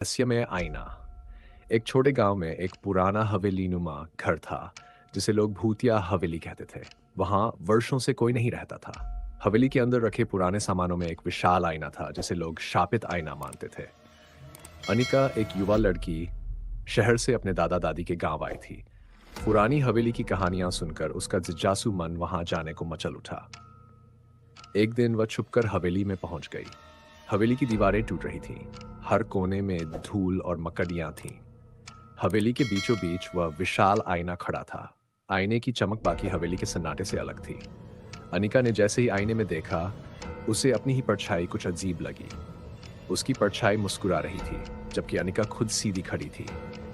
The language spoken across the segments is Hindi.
रहस्यमय आईना। एक छोटे गांव में एक पुराना हवेली नुमा घर था जिसे लोग भूतिया हवेली कहते थे। वहां वर्षों से कोई नहीं रहता था। हवेली के अंदर रखे पुराने सामानों में एक विशाल आईना था जिसे लोग शापित आईना मानते थे। अनिका एक युवा लड़की शहर से अपने दादा दादी के गांव आई थी। पुरानी हवेली की कहानियां सुनकर उसका जिज्ञासु मन वहां जाने को मचल उठा। एक दिन वह छुपकर हवेली में पहुंच गई। हवेली की दीवारें टूट रही थीं। हर कोने में धूल और मकड़ियां थीं। हवेली के बीचों बीच वह विशाल आईना खड़ा था। आईने की चमक बाकी हवेली के सन्नाटे से अलग थी। अनिका ने जैसे ही आईने में देखा, उसे अपनी ही परछाई कुछ अजीब लगी। उसकी परछाई मुस्कुरा रही थी, जबकि अनिका खुद सीधी खड़ी थी।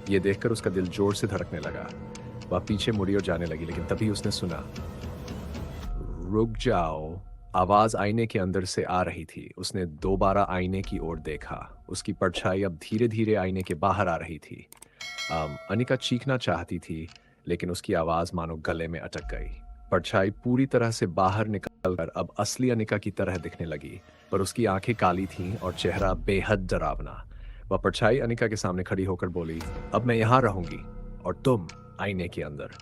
यह देखकर उसका दिल जोर से धड़कने लगा। वह पीछे मुड़ी और जाने लगी, लेकिन तभी उसने सुना, रुक जाओ। आवाज आईने के अंदर से आ रही थी। उसने दोबारा आईने की ओर देखा। उसकी परछाई अब धीरे धीरे आईने के बाहर आ रही थी। अनिका चीखना चाहती थी, लेकिन उसकी आवाज मानो गले में अटक गई। परछाई पूरी तरह से बाहर निकलकर अब असली अनिका की तरह दिखने लगी, पर उसकी आंखें काली थीं और चेहरा बेहद डरावना। वह परछाई अनिका के सामने खड़ी होकर बोली, अब मैं यहां रहूंगी और तुम आईने के अंदर।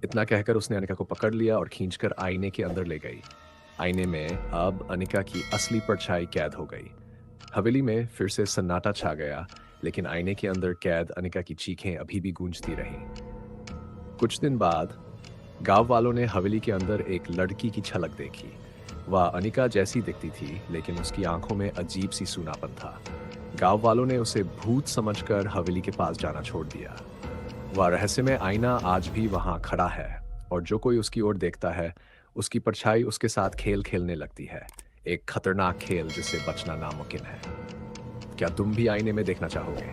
इतना कहकर उसने अनिका को पकड़ लिया और खींचकर आईने के अंदर ले गई। आईने में अब अनिका की असली परछाई कैद हो गई। हवेली में फिर से सन्नाटा छा गया, लेकिन आईने के अंदर कैद अनिका की चीखें अभी भी गूंजती रहीं। कुछ दिन बाद गांव वालों ने हवेली के अंदर एक लड़की की झलक देखी। वह अनिका जैसी दिखती थी, लेकिन उसकी आंखों में अजीब सी सूनापन था। गांव वालों ने उसे भूत समझकर हवेली के पास जाना छोड़ दिया। वह रहस्यमय आईना आज भी वहां खड़ा है, और जो कोई उसकी ओर देखता है, उसकी परछाई उसके साथ खेल खेलने लगती है। एक खतरनाक खेल जिससे बचना नामुमकिन है। क्या तुम भी आईने में देखना चाहोगे?